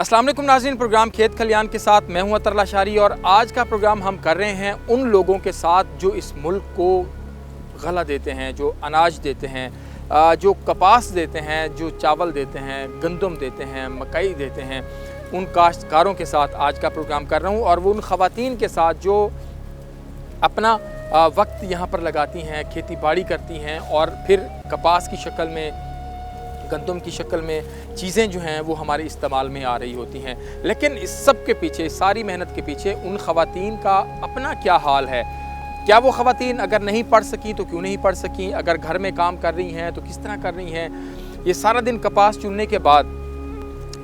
अस्सलाम वालेकुम नाज़रीन, प्रोग्राम खेत खलियान के साथ मैं हूं अतर लाशारी और आज का प्रोग्राम हम कर रहे हैं उन लोगों के साथ जो इस मुल्क को गला देते हैं, जो अनाज देते हैं, जो कपास देते हैं, जो चावल देते हैं, गंदम देते हैं, मकई देते हैं। उन काश्तकारों के साथ आज का प्रोग्राम कर रहा हूं और वो उन ख़वातीन के साथ जो अपना वक्त यहाँ पर लगाती हैं, खेती बाड़ी करती हैं और फिर कपास की शक्ल में, गंदम की शक्ल में चीज़ें जो हैं वो हमारे इस्तेमाल में आ रही होती हैं। लेकिन इस सब के पीछे, सारी मेहनत के पीछे उन ख़वातीन का अपना क्या हाल है? क्या वो ख़वातीन अगर नहीं पढ़ सकी तो क्यों नहीं पढ़ सकी? अगर घर में काम कर रही हैं तो किस तरह कर रही हैं? ये सारा दिन कपास चुनने के बाद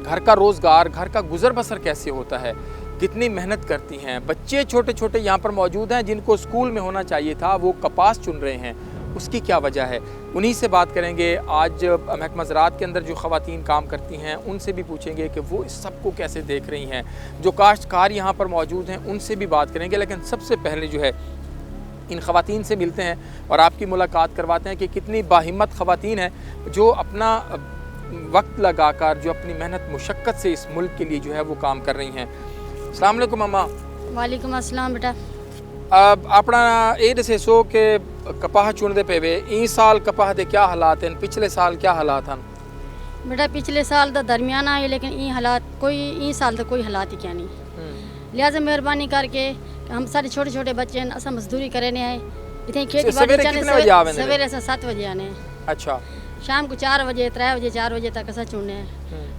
घर का रोज़गार, घर का गुज़र बसर कैसे होता है? कितनी मेहनत करती हैं? बच्चे छोटे छोटे यहाँ पर मौजूद हैं जिनको स्कूल में होना चाहिए था, वो कपास चुन रहे हैं। उसकी क्या वजह है? उन्हीं से बात करेंगे। आज महकमा ज़राअत के अंदर जो ख़वातीन काम करती हैं उनसे भी पूछेंगे कि वो इस सब को कैसे देख रही हैं। जो काश्तकार यहाँ पर मौजूद हैं उनसे भी बात करेंगे। लेकिन सबसे पहले जो है इन ख़वातीन से मिलते हैं और आपकी मुलाकात करवाते हैं कि कितनी बाहिम्मत ख़वातीन हैं जो अपना वक्त लगाकर, जो अपनी मेहनत मुशक्क़त से इस मुल्क के लिए जो है वो काम कर रही हैं। अस्सलाम वालेकुम अम्मा। वालेकुम अस्सलाम बेटा। अपना ये दसो कि कपाह चुनते पे वे ई साल कपाह के क्या हालात हैं, पिछले साल क्या हालात हैं? बेटा पिछले साल तो दरमियाना है, लेकिन ई हालात कोई ई साल तो कोई हालात ही क्या नहीं। लिहाजा मेहरबानी करके हम सारे छोटे छोटे बच्चे हैं, असा मजदूरी करने आए इतने खेती बाड़ी सवेरे से 7 बजे आने। अच्छा। शाम को 4 बजे 3 बजे 4 बजे तक असा चुनने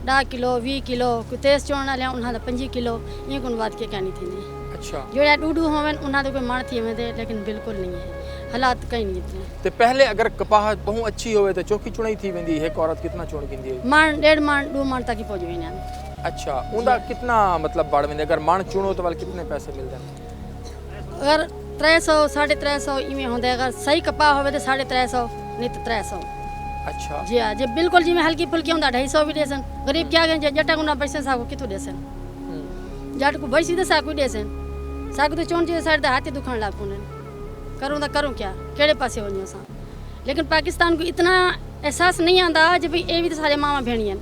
10 किलो 20 किलो कोई तेज चुनना लिया उन्हें 25 किलो ये कोई बात के कहनी थी। अच्छा। जो डूडू होवन उन्हें तो कोई मार थी में लेकिन बिल्कुल नहीं है, हालात कहीं नहीं इतने। तो पहले अगर कपाह बहुत अच्छी होवे तो चौकी चुनाई थी वेंदी है, औरत कितना चुन किंदी है? मान 1.5 मान 2 मान तक ही पहुंच गई ना। अच्छा। उनका कितना मतलब बाड़ में अगर मान चुनो तो वाले कितने पैसे मिलते हैं? अगर 300 350 इमें होंगे, अगर सही कपाह होवे तो 350 नहीं तो 300। अच्छा जी हाँ जी बिल्कुल जी। मैं हल्की फुल्की होंगे 250 भी देसन। गरीब क्या गए जटा को ना पैसे साको कितों देसन, जट को भैंसी तो साको देसन, साको तो चोन जी साइड हाथी दुखान लाग पुने करूँ तो करूँ क्या, केड़े पासे हो सा। लेकिन पाकिस्तान को इतना एहसास नहीं आता जब ये भी तो सारे मामा भेड़ियन।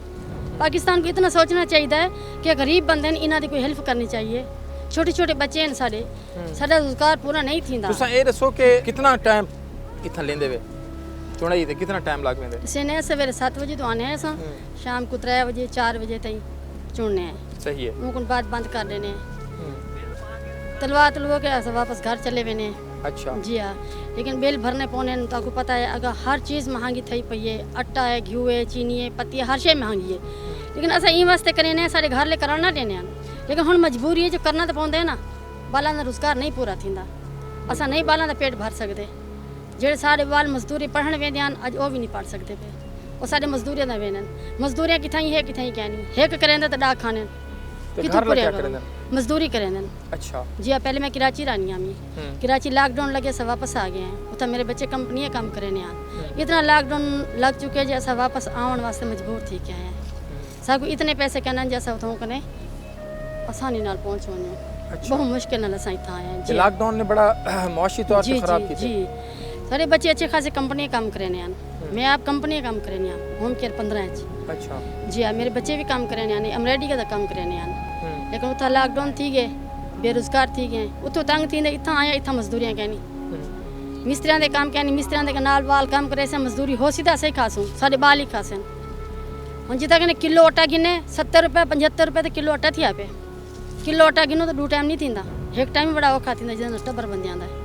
पाकिस्तान को इतना सोचना चाहिए कि गरीब बंदे ने इन्हों की कोई हेल्प करनी चाहिए। छोटे छोटे बच्चे हैं साढ़े, साढ़ा रोजगार पूरा नहीं थींदा। तुसा ये दसो कि कितना टाइम इतना लेंदे वे चुनाई ते कितना टाइम लाग वेंदे? सेने सवेरे 7 बजे तो आने हैं सा, शाम को 3 बजे 4 बजे तक चुनने हैं। सही है। उनको बाद बंद कर देने तलवा के ऐसा वापस घर चले वेने। अच्छा जी हाँ। लेकिन बिल भरने पौने तो आपको पता है अगर हर चीज़ महंगी थी पई है, आटा है, घी है, चीनी है, पत्ती है, हर शे महंगी है। लेकिन असा ई वास्ते करें सारे घर ले कराना देने, लेकिन हम मजबूरी है जो करना तो पौंदे ना। बालों का रोजगार नहीं पूरा थींदा, असा नहीं बालों का पेट भर सकते। जेड़े सारे बाल मजदूरी पढ़ने वेंदे अज वो भी नहीं पढ़ सकते पे, वो सारे मजदूरियां दा वेंदन। मजदूरियां किथाई है किथाई क्या नहीं, हेक करेंदे तो डाक खाने मजदूरी करें। अच्छा जी हाँ। पहले मैं कराची रहनी आमी, कराची लॉकडाउन लगे सब वापस आ गए हैं। उतना मेरे बच्चे कंपनी काम करें आन, इतना लॉकडाउन लग चुके जैसा वापस आने वास्ते मजबूर थी क्या है। सब इतने पैसे कहना जैसा उतों कने आसानी नाल पहुंच वने। अच्छा। बहुत मुश्किल नाल असां इत्था आए हैं जी। लॉकडाउन ने बड़ा मौशी तौर पे खराब की जी। सारे बच्चे अच्छे खासे कंपनी काम करें आन, मैं आप कंपनी काम करें आन, होम केयर 15। अच्छा जी हाँ। मेरे बच्चे भी काम करें आने, अमरेडी का काम करें आन। लेकिन उतना लॉकडाउन थी गए, बेरोजगार थी गए, उतो तंग थी इतना आया इतना मजदूरियां कहनी, मिस्त्रियों के काम कहनी, मिस्त्रियों के नाल बाल काम करे से मजदूरी हो सीधा सही खासूँ, साढ़े बाल ही खासे। हम जितना कहने किलो आटा गिने 70 रुपये 75 रुपये तो किलो आटा थी पे। किलो आटा गिनो तो 2 टाइम नहीं थींदा, एक टाइम ही बड़ा औखा थी जितना टब्बर बन जाता है।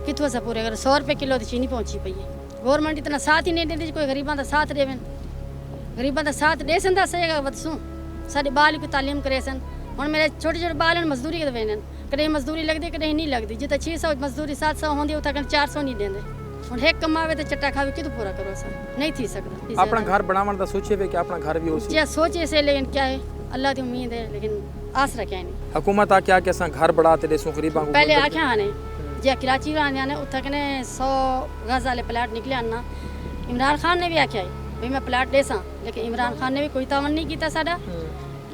कितों सा पूरे अगर 100 रुपये किलो तो चीनी पहुंची पई है। गवर्नमेंट इतना साथ ही नहीं देती, कोई गरीबों का साथ देवन, गरीबों का साथ दे सन तो सही बदसूँ साढ़े बाल को तालीम करे सन। और मेरे छोटे छोटे बाल मजदूरी के वेन, कहीं मजदूरी लगती कहीं नहीं लगती। जितना 600 मजदूरी 700 होंगी उतना 400 नहीं देंगे। और एक कमावे तो चट्टा खावे कि पूरा करो सर नहीं थी सकता। अपना घर बनावन दा सोचे वे कि अपना घर भी हो क्या सोचे से, लेकिन क्या है अल्लाह की उम्मीद है, लेकिन आसरा क्या नहीं। हुकूमत आ क्या कैसा घर बढ़ाते देसो गरीबां को? पहले आख्या आने जे कराची आने उतना कने 100 गज वाले प्लाट निकले आना। इमरान खान ने भी आख्या भाई मैं प्लाट देसा, लेकिन इमरान खान ने भी कोई तावन नहीं किया साडा।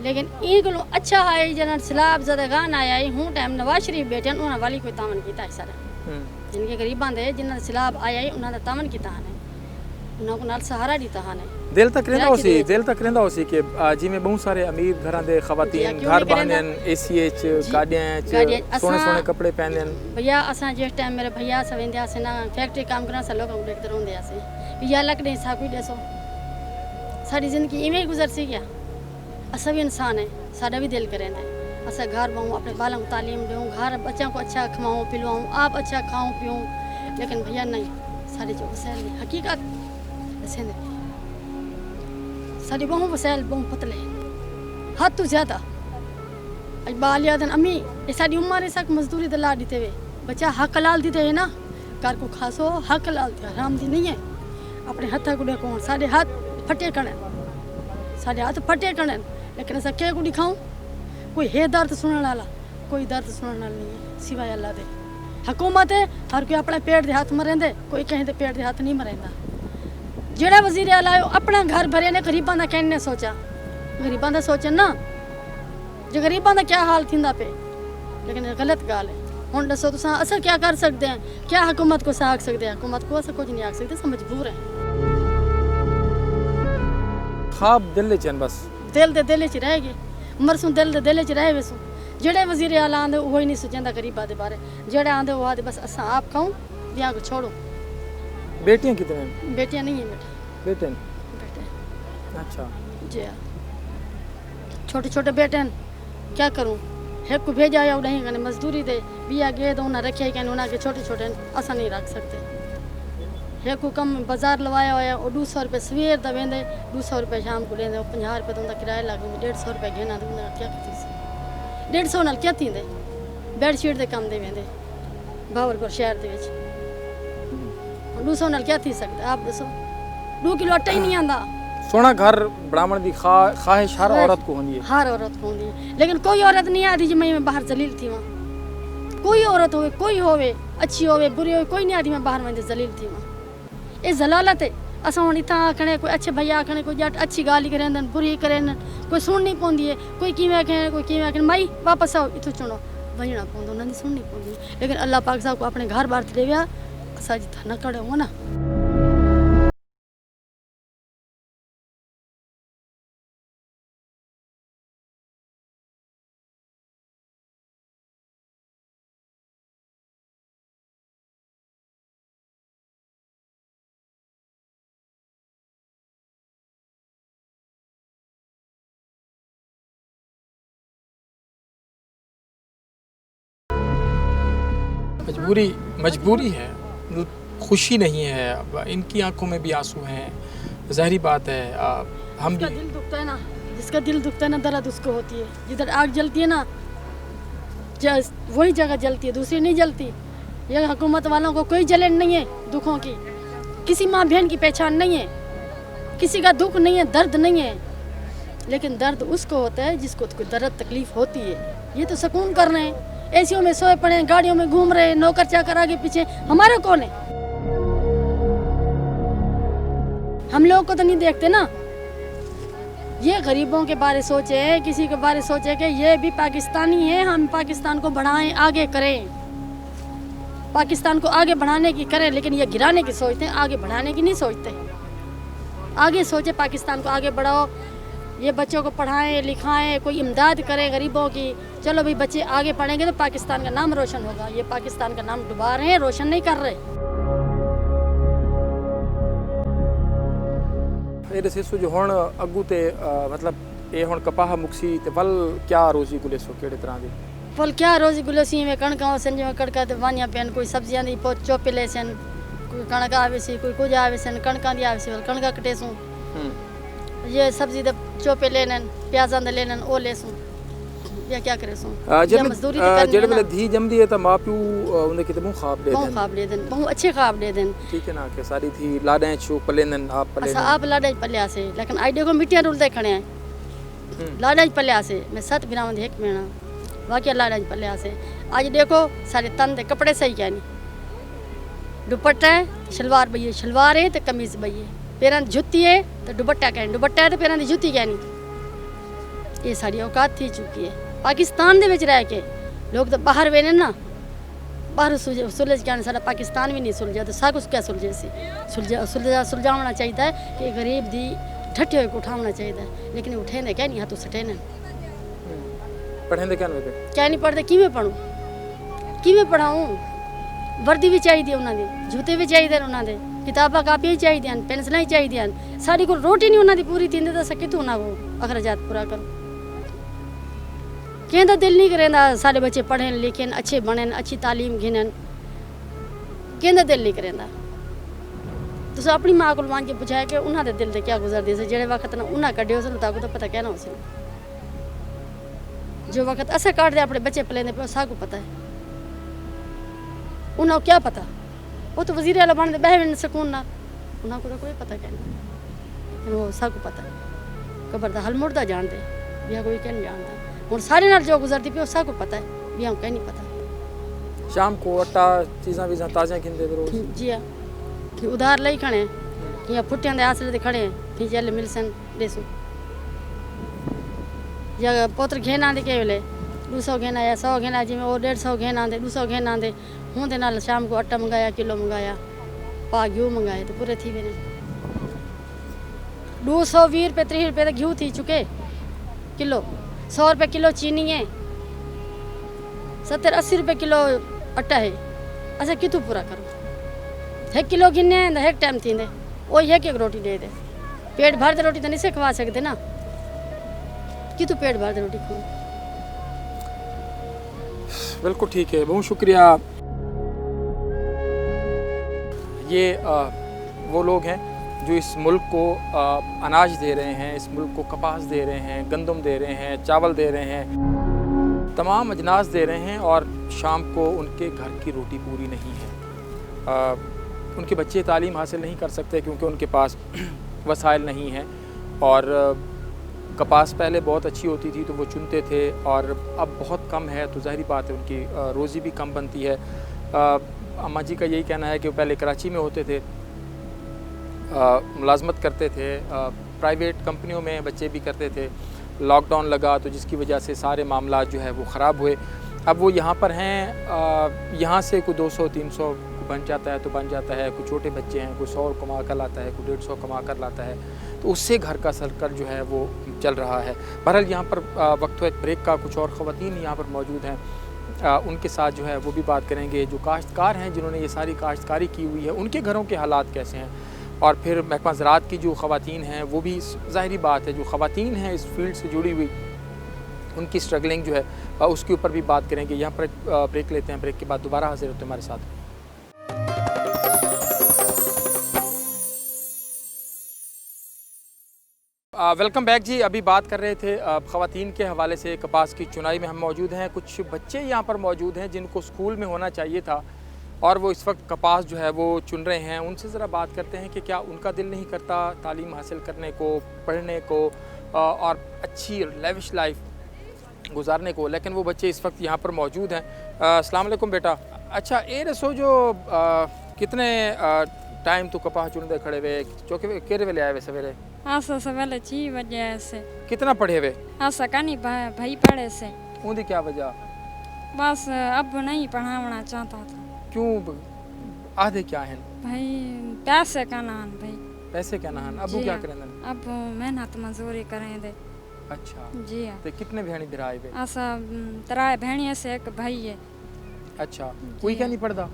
लेकिन ई को अच्छा है जना सलाब ज़्यादा गान आया है हूँ टाइम नवाज शरीफ बैठे उन्होंने वाली कोई तावन किया है सारा। जिनके गरीबां दे जिन्होंने सलाब आया है उन्होंने तावन किया है, उन्होंने को नाल सहारा दिता है। दिल तक रहंदा होसी कि जिमें बहुत सारे अमीर घरां दे खवातीन घर बहनन एसी गाड़ियां सोने सोने कपड़े पहनन। भैया असां जिस टाइम मेरे भैया से वेंदे आसे ना फैक्ट्री काम करना से लोग देखते रहंदे आसे या लकड़े सा कोई दसो सारी जिंदगी इवें गुजरसी क्या। असा भी इंसान है, साडा भी दिल करेंदा असा घर बहु अपने बालों को तालीम दूँ, घर बच्चों को अच्छा खवाऊँ पिलवाऊँ, आप अच्छा खाऊँ पीऊँ, लेकिन भैया नहीं सारे जो वसैल हकीकत ऐसे नहीं सारी बहु वसैल बहु पतले हद तो ज्यादा अज बाल यादन अम्मी ये सारी उम्र सक मजदूरी दला दीते हुए बच्चा हक लाल दीते है ना घर को खासो हक लाल दिया आराम दी नहीं है अपने हथा गुड़े कौन साढ़े हाथ फटे कने साढ़े हाथ फटे कने लेकिन ऐसा क्या गुड़ी खाऊं कोई है दर्द सुनने वाला कोई दर्द सुनने वाला नहीं है सिवाय अल्लाह दे। हुकूमत है हर कोई अपने पेट के हाथ मरेंदे कोई कहीं दे पेट के हाथ नहीं मरेंदा। जेड़ा वजीर आला अपना घर भरे ने गरीबां दा कहने सोचा गरीबां दा सोचन ना जो गरीबां दा क्या हाल थींदा पे लेकिन गलत गाल है। हुण दसो तुसां असां क्या कर सकते हैं, क्या हुकूमत को आख सकते हैं? हुकूमत को असां कुछ नहीं आख सकते, असां मजबूर हैं। ख्वाब दिल च बस दिल दे दिल च रह गए मरसूं दिल दे दिल च रह वेसू जेड़े वजीर आला आंदे वो ही नहीं सोचंदा गरीबां दे बारे जेड़े आंदे वो आंदे बस असां आप खाऊं ब्याह को छोड़ो। बेटियां कितने हैं? बेटियां नहीं है बेटे बेटे अच्छा जी हाँ छोटे छोटे बेटे हैं क्या करूं एक को भेजा या उड़ाई कने मजदूरी दे बिया गए तो उन्हें रखे कने उन्हें के छोटे छोटे असां नहीं रख सकते। एक को कम बाजार लवाया होया और 200 रुपये सवेर दा वेंदे 200 रुपये शाम को लेंदे 50 रुपये तो उनका किराया लग 150 रुपये घेना तो उन्हें क्या करती सी 150 नाल क्या थींदे बेडशीट दे काम दे वेंदे भावलपुर शहर दे विच 200 नाल क्या थी सकदा आप दसो 2 किलो आटा ही नहीं आंदा। सोना घर बनावण दी ख्वाहिश हर औरत को होनी है हर औरत को होनी है लेकिन कोई औरत नहीं आती जी मैं बाहर जलील थी वहाँ कोई औरत होवे कोई होवे अच्छी होवे बुरी होवे कोई नहीं आती मैं बाहर में जलील थी वहाँ ये जलालत है। असां हुण इतना आखने कोई अच्छे भैया आखने कोई जट अच्छी गाली करें बुरी करें कोई सुन नहीं पौंदी है कोई किवें आखे कोई किवें आखे माई वापस आओ इथों चुनो वजना पौंदो उन्हें सुननी पौंदी लेकिन अल्लाह पाक साहब को अपने घर बार दे दिया असां जिथा न कड़े हो ना। मजबूरी है खुशी नहीं है इनकी आंखों में भी आंसू हैं ज़ाहिरी बात है। हम भी दिल दुखता है ना जिसका दिल दुखता है ना दर्द उसको होती है जिधर आग जलती है ना वही जगह जलती है दूसरी नहीं जलती। ये हुकूमत वालों को कोई जलन नहीं है दुखों की किसी माँ बहन की पहचान नहीं है किसी का दुख नहीं है दर्द नहीं है लेकिन दर्द उसको होता है जिसको कोई दर्द तकलीफ होती है। ये तो सुकून कर रहे हैं एसियों में सोए पड़े गाड़ियों में घूम रहे नौकर चाकर आगे पीछे हमारा कौन है? हम लोग को तो नहीं देखते ना। ये गरीबों के बारे सोचे किसी के बारे सोचे कि ये भी पाकिस्तानी है हम पाकिस्तान को बढ़ाएं आगे करें पाकिस्तान को आगे बढ़ाने की करें लेकिन ये गिराने की सोचते हैं आगे बढ़ाने की नहीं सोचते। आगे सोचे पाकिस्तान को आगे बढ़ाओ ये बच्चों को पढ़ाएं लिखाएं कोई इमदाद करें गरीबों की चलो भाई बच्चे आगे पढ़ेंगे तो पाकिस्तान का नाम रोशन होगा। ये पाकिस्तान का नाम डुबा रहे हैं रोशन नहीं कर रहे। ये दसो जो हुण अगू ते मतलब ये हुण कपाह मुक्सी ते वल क्या रोजी गुलेसो केड़े तरह दी फल क्या रोजी गुलेसी में कणका सन जिवें कणका ते वानिया पेन कोई सब्जियां दी पोत चोपे ले सन कोई कणक आवे सी कोई कुछ आवे सन कणका दी आवे सी कणका कटेसू ये सब्जी दे चोपे लेनन प्याजां दे लेनन ओ लेसू या क्या करे सो या मजदूरी ते करनी जेड़े वेले धी जमदी है त मां प्यू उन्हें किते मुंह ख्वाब दे देन बहुत अच्छे ख्वाब दे देन ठीक है ना कि सारी थी लाडे छो पलेनन आप पलेनन आप लाडे पल्या से लेकिन आई देखो मिट्टियां रुलते खड़े हैं लाडे पल्या से मैं 7 बिरावंद एक महीना वाकई लाडे पल्या से आज देखो सारे तन दे कपड़े सही क्या नहीं दुपट्टा है शलवार बइए शलवार है तो कमीज बइए पैरां जुत्ती है तो दुपट्टा कहने दुपट्टा है तो पैरां दी जुत्ती कहनी ये सारी औकात थी चुकी है। पाकिस्तान दे विच रह के लोग तो बाहर वेने ना बाहर सुलझ के सारा पाकिस्तान भी नहीं सुलझा तो सब कुछ क्या सुलझे सी सुलझाना चाहिए कि गरीब दी ठट्ठे होके उठाना चाहिए, लेकिन उठेंदे क्या नहीं, हाथ सटे ने पढ़ेंदे क्या नहीं क्या नहीं पढ़ते, किवें पढ़ूं, किवें पढ़ाऊं। वर्दी भी चाहिए उन्होंने, जूते भी चाहिए उन्होंने, किताबां कापियां चाहिए, पेंसिलां चाहिए, साड़ी को रोटी नहीं उन्होंने पूरी थी तो कितों ना वो अखराजात पूरा करो। कहता दिल नहीं करेंदा सारे बच्चे पढ़ें लिखें अच्छे बने, अच्छी तालीम गिनन, कहता दिल नहीं करेंदा। तुस अपनी माँ को मान के पुछाया कि उन्होंने दिल से क्या गुजरती से जेड़े वक्त ना उन्हें कड्ढे उस तो पता क्या ना उस जो वक्त असें काटते अपने बच्चे पलेंदे पे साकू पता है, उन्हें क्या पता, वो तो वजीर आला बनते बह सकून ना, उन्हें को कोई पता क्या नहीं, वो साकू पता कबर दा हल मुड़दा जानते बिया कोई क्या नहीं जानता। हूँ सारे नाल जो गुजरती पे साकू पता है, बिया क्या नहीं पता। शाम को आटा चीज़ां वीज़ां ताज़ा खिंदे रोज़ जी हाँ कि उधार लई खड़े या फुटियां दे आसरे ते खड़े कि जल मिलसन देसू या पोत्र घेन आंदे के वेले 200 घेन या 100 घेन जिमें वो 150 घेन आंदे 200 घेन आंदे हूँ दे नाल शाम को आटा मंगाया, किलो मंगाया, पा घ्यू मंगाए तो पूरे थी वेने। 220 रुपये 30 रुपये तो घ्यू थी चुके किलो, 100 रुपये किलो चीनी है, 70-80 रुपये किलो आटा है, असें कितों पूरा करो। 1 किलो गिने तो 1 टाइम थींदे वो 1 रोटी दे दे, पेट भर दे रोटी तो नहीं से खवा सकते ना, कितों पेट भर दे रोटी खाओ। बिल्कुल ठीक है, बहुत शुक्रिया। ये वो लोग हैं जो इस मुल्क को अनाज दे रहे हैं, इस मुल्क को कपास दे रहे हैं, गंदम दे रहे हैं, चावल दे रहे हैं, तमाम अजनास दे रहे हैं और शाम को उनके घर की रोटी पूरी नहीं है। उनके बच्चे तालीम हासिल नहीं कर सकते क्योंकि उनके पास वसाइल नहीं हैं और कपास पहले बहुत अच्छी होती थी तो वो चुनते थे और अब बहुत कम है तो ज़ाहिरी बात है उनकी रोज़ी भी कम बनती है। अम्मा जी का यही कहना है कि वो पहले कराची में होते थे, मुलाजमत करते थे, प्राइवेट कंपनियों में बच्चे भी करते थे, लॉकडाउन लगा तो जिसकी वजह से सारे मामला जो है वो ख़राब हुए। अब वो यहाँ पर हैं, यहाँ से कोई 200-300 बन जाता है तो बन जाता है, कुछ छोटे बच्चे हैं, कोई 100 कमा कर लाता है, कोई 150 कमा कर लाता है, तो उससे घर का सर्कल जो है वो चल रहा है। बहरहाल यहाँ पर वक्त एक ब्रेक का, कुछ और ख़वातीन यहाँ पर मौजूद हैं, उनके साथ जो है वो भी बात करेंगे। जो काश्तकार हैं जिन्होंने ये सारी काश्तकारी की हुई है उनके घरों के हालात कैसे हैं, और फिर महकमा ज़राअत की जो ख़वातीन हैं वो भी ज़ाहिरी बात है जो ख़वातीन हैं इस फील्ड से जुड़ी हुई उनकी स्ट्रगलिंग जो है उसके ऊपर भी बात करेंगे। यहाँ पर ब्रेक लेते हैं, ब्रेक के बाद दोबारा हाजिर होते हैं हमारे साथ। वेलकम बैक जी। अभी बात कर रहे थे ख़वातीन के हवाले से, कपास की चुनाई में हम मौजूद हैं। कुछ बच्चे यहाँ पर मौजूद हैं जिनको स्कूल में होना चाहिए था और वो इस वक्त कपास जो है वो चुन रहे हैं। उनसे ज़रा बात करते हैं कि क्या उनका दिल नहीं करता तालीम हासिल करने को, पढ़ने को और अच्छी लेविश लाइफ गुजारने को, लेकिन वो बच्चे इस वक्त यहाँ पर मौजूद हैं। अस्सलाम वालेकुम बेटा। अच्छा ये रसो जो कितने टाइम तो कपास चुनते खड़े हुए चौके केरे वेले आए हुए सवेरे? हाँ सवेरे 6 बजे से। कितना पढ़े हुए? हाँ सकानी भाई पढ़े से। उनकी क्या वजह? बस अब नहीं पढ़ाना चाहता था। क्यों? आधे क्या हैं भाई पैसे का नान भाई। पैसे क्या नान? अबू क्या करें? अब मेहनत मजदूरी करें दे। अच्छा जी हाँ। तो कितने भेणी भिराए हुए? ऐसा 3 भेड़िया से एक भाई है। अच्छा कोई क्या नहीं पढ़ता?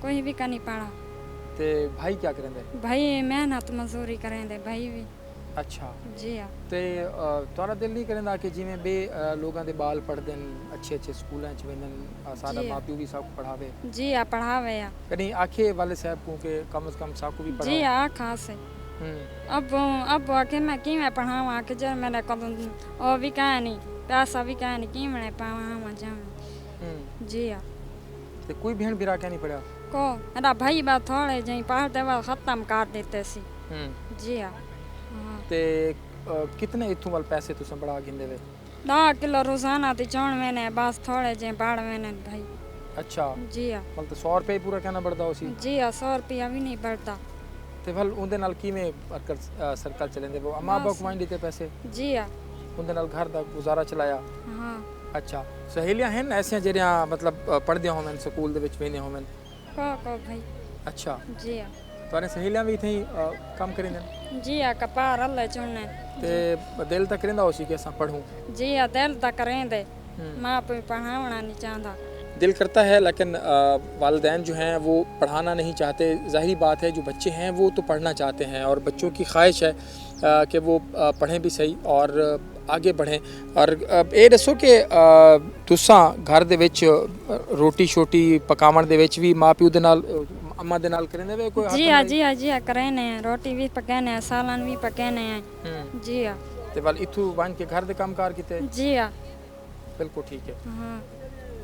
कोई भी का नहीं पढ़ा। ते भाई क्या करें दे? भाई मेहनत मजदूरी करें दे भाई भी। अच्छा जी हाँ। ते तोरा दिल नहीं करेंदा कि जिमें बे लोगों दे बाल पढ़ देन अच्छे अच्छे स्कूलों च वेंदन, सारा माँ प्यो भी सब पढ़ावे? जी हाँ पढ़ावे या कहीं आखे वाले साहब को के कम से कम साकू भी पढ़ावे? जी हाँ खास है। अब आके मैं कि मैं पढ़ावा आके जब मैंने कदम और भी कहा नहीं पैसा भी कहा नहीं कि मैंने पावा जाऊँ। जी हाँ। तो कोई भेड़ भिरा क्या नहीं पड़ा को अरे भाई बात थोड़े जहीं पढ़ते वक्त खत्म कर देते सी। जी हाँ। ते कितने इथों वाल पैसे तुम बड़ा गिंदे वे? 10 किलो रोजाना ते चौन मैंने बस थोड़े जे बाढ़ मैंने भाई। अच्छा जी हाँ। मतलब 100 रुपये पूरा कहना पड़ता उसी? जी हाँ 100 रुपया भी नहीं बढ़ता। ते भल उनदे नाल किवें सर्कल चलेंदे वो अम्मा अब्बा कमाई देते पैसे? जी हाँ। उनदे नाल घर दा गुजारा चलाया? हाँ। अच्छा सहेलियां हैं ऐसे जेरियां मतलब पढ़दियां होवन स्कूल दे विच वेंदियां होवन? को भाई। अच्छा जी हाँ। तुआरे सहेलियां भी थी कम करेंदे जी आ कपार अल्लाह चुनने ते दिल तक करेंदा होसी कि असां पढ़ूं जी आ दिल तक करेंदे माँ पे पढ़ावना नहीं चाहता दिल करता है लेकिन वालिदैन जो हैं वो पढ़ाना नहीं चाहते। ज़ाहिरी बात है जो बच्चे हैं वो तो पढ़ना चाहते हैं और बच्चों की ख्वाहिश है कि वो पढ़ें भी सही और आगे बढ़ें। और ये दसो कि तुसां घर दे विच रोटी शोटी पकावण दे विच भी माँ प्यो दे नाल अम्मा दे नाल करेंदे वे कोई जी हाँ जी हाँ जी हाँ करेने रोटी भी पकाने सालन भी पकाने जी हाँ ते वाल इथू बन के घर दे काम कार कीते जी हाँ बिल्कुल ठीक है। हाँ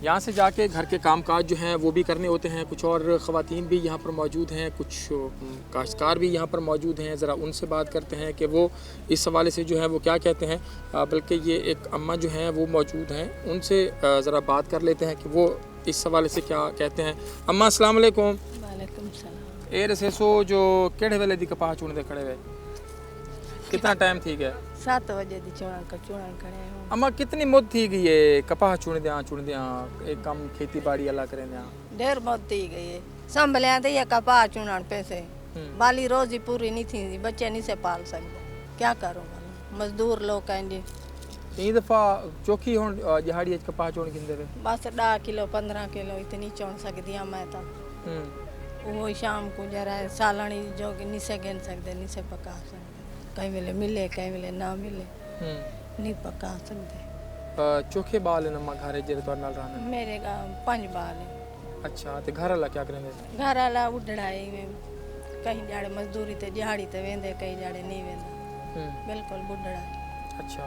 यहाँ से जाके घर के कामकाज जो हैं वो भी करने होते हैं। कुछ और ख़वातीन भी यहाँ पर मौजूद हैं, कुछ काश्तकार भी यहाँ पर मौजूद हैं। ज़रा उनसे बात करते हैं कि वो इस हवाले से जो है वो क्या कहते हैं। बल्कि ये एक अम्मा जो हैं वो मौजूद हैं, उनसे ज़रा बात कर लेते हैं कि वो इस हवाले से क्या कहते हैं। अम्मा अस्सलाम वालेकुम। वालेकुम सलाम। ए रसेसो जो केड़े वेले दी कपाह चुनदे खड़े वे कितना टाइम थी गया 7 बजे दी चुनन खड़े हूं। अम्मा कितनी मुद्द थी गई है कपाह चुनदियां एक कम खेती बाड़ी अल्लाह करें ढेर मौत थी गई है संभलिया तो ये कपाह चुनन पैसे बाली रोजी पूरी नहीं थी बच्चे नहीं से पाल सकते क्या करूँ मजदूर लोग कहेंगे ई दफ़ा चौकी हुण दिहाड़ी कपाह चुन गिंदे वे बस 10 किलो 15 किलो इतनी चुन सकती हाँ मैं तो वो शाम को जरा सालनी जो नहीं से गिन सकते नहीं से पका सकते कहीं वेले मिले कहीं वेले ना मिले नहीं पका सकते। चोखे बाल है नम्मा घरे जेरे तो नाल रहना मेरे का 5 बाल है। अच्छा ते घर वाला क्या करेंगे घर वाला उड़ाई में कहीं जाड़े मजदूरी ते दिहाड़ी ते वेंदे कहीं जाड़े नहीं वेंदा बिल्कुल बुढ़ड़ा। अच्छा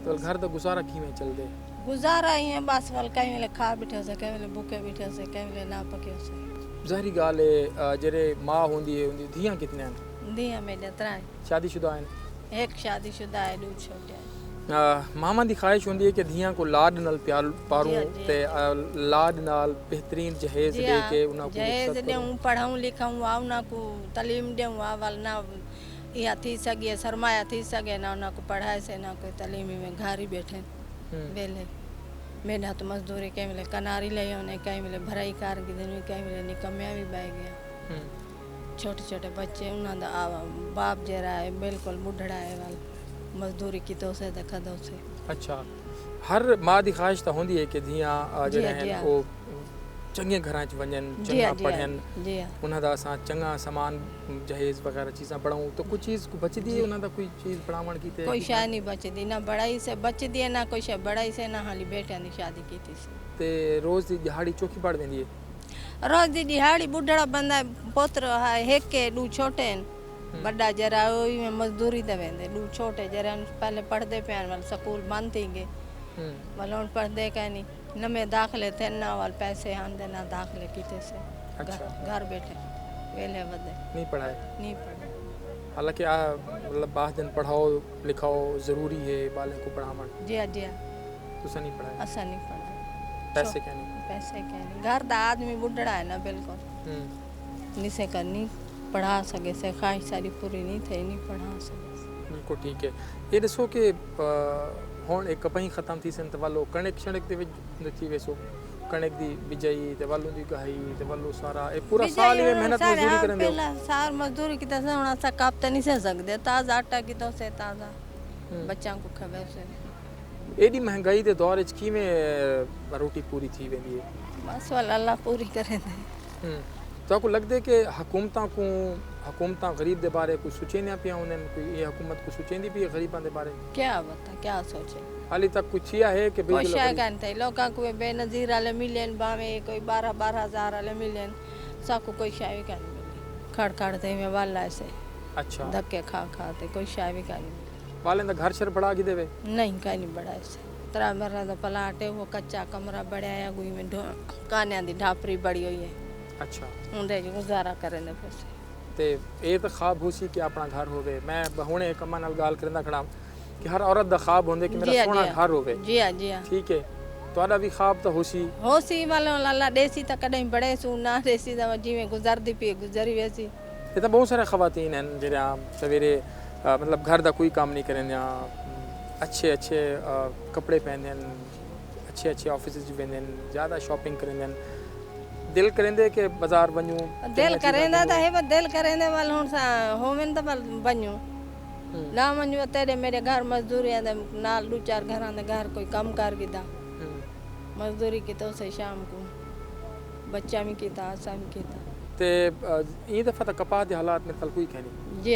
तो घर तो गुजारा की में चल दे गुजारा ही है बस वाल कहीं वेले खा बैठे से कहीं वेले भूखे बैठे से कहीं वेले ना पके से ज़ाहिरी गाल है जेरे माँ होंदी है उनदी धियां कितने हैं दिया मेरे 3 शादीशुदा हैं एक शादीशुदा है 2 छोटे हैं। मामा दी ख्वाहिश होंदी है कि धियां को लाड नाल प्यार पारूं ते लाड नाल बेहतरीन जहेज दे के उना को जहेज देऊं पढ़ाऊं लिखाऊं आ उना को तालीम देऊं आ वाल ना या थी सके सरमाया थी सके ना उना को पढ़ाए से ना कोई तालीमी में घर ही बैठे बेले मेरा तो मजदूरी कहीं मिले कनारी ले होने कहीं मिले भराई कार के दिन में कहीं मिले निकम्या भी बह गया छोटे छोटे बच्चे उन्होंने बाप जरा है बिल्कुल बुढ़ड़ा है वाल मजदूरी की तो से देखा दो से। अच्छा हर माँ दी ख्वाहिश तो होंदी है कि धियां जेड़े हैं वो चंगे घरां च वञन चंगा पढ़न उन्हां दा असां चंगा सामान जहेज वगैरह चीज़ां पढ़ाऊं तो कुछ चीज़ बचदी है उन्हां दा कोई चीज़ पढ़ावण की ते कोई शादी नहीं बचदी ना बड़ाई से बचदी है ना कोई बड़ाई से ना हाली बेटियां दी शादी की थी ते रोज़ दी दिहाड़ी चौकी पड़ वेंदी है रोज दी दिहाड़ी बुढ़ड़ा बंदा पुत्र है एक के 2 छोटे बड़ा जरा ओही में मजदूरी दे वेंदे 2 छोटे जरा पहले पढ़दे पे वाल स्कूल बंद थी गए वाल पढ़दे कहनी न में दाखले थे ना वाल पैसे आंदे ना दाखले कीते से अच्छा घर बैठे वेले वदे नहीं पढ़ाए नहीं पढ़े हालांकि मतलब बात दिन पढ़ाओ लिखाओ ज़रूरी है बाले को पढ़ावण जी जी तुसा नहीं पढ़ाए असा नहीं पढ़े पैसे क्या नहीं पैसे क्या नहीं घर दा आदमी बुढ़ड़ा है ना बिल्कुल निसे करनी पढ़ा सके से ख्वाहिश सारी पूरी नहीं थे नहीं पढ़ा सके बिल्कुल ठीक है। ये दसो कि हुण एक कपही ख़त्म थी सन ते वालो कणक शणक दे विच थी वेसो कणक दी बिजाई ते वालो दी गहाई ते वालो सारा ए पूरा साल ये मेहनत मजदूरी करन दे सार मजदूरी की तरह होना सा काप नहीं से सकदे ताजा आटा की तो से ताजा बच्चों को खवे से एडी महंगाई दे दौर विच किवें रोटी पूरी थी वेंदी है बस वाला अल्लाह पूरी करे दे तो आपको लगता है कि हुकूमत गरीब दे बारे कुछ सोचे ना पिया उन्हें कोई ये हुकूमत को सोचेंदी भी गरीबां दे बारे क्या बता क्या सोचे हाली तक कुछ किया है कि कोई शाय करते लोगों को बेनजीर वाले मिलेन बावे कोई 12,000 वाले मिलेन साको कोई शाय कर मिली खड़ खड़ते में वाला से अच्छा धक्के खा खाते कोई शाय भी कर मिली वाले दा घर शर बड़ा की देवे नहीं कहीं नहीं बड़ा ऐसे तरा मेरा दा पलाटे वो कच्चा कमरा बढ़ाया गुई में कान्या दी ढापरी बड़ी हुई है अच्छा उंदे गुजारा करन दे पैसे ते ए तो ख्वाब होसी कि अपना घर होवे मैं हुणे एक अम्मा नाल गाल करंदा खड़ा कि हर औरत दा ख्वाब होंदे कि मेरा सोना घर होवे जी हां ठीक है तोड़ा भी ख्वाब तो होसी वाला लाला देसी त कदई बड़े सु ना देसी दा जीवे गुजरदी पी गुजरी वैसी ये तो बहुत सारे खवातीन हैं जेड़ा सवेरे मतलब घर दा कोई काम नहीं करन या अच्छे कपड़े पहनन अच्छे ऑफिस वेंदन ज़्यादा शॉपिंग करन दिल करेंदे कि बाजार वञूं दिल करेंदा त है दिल करेंदे वाल हुन सा होवन त वाल वञूं ना वञूं तेरे मेरे घर मजदूरी आंदे नाल 2-4 घरां दे घर कोई काम कर कीता मजदूरी की तो से शाम को बच्चा भी कीता असा भी कीता ते ई दफ़ा त कपाह दे हालात में तल कोई कहनी जी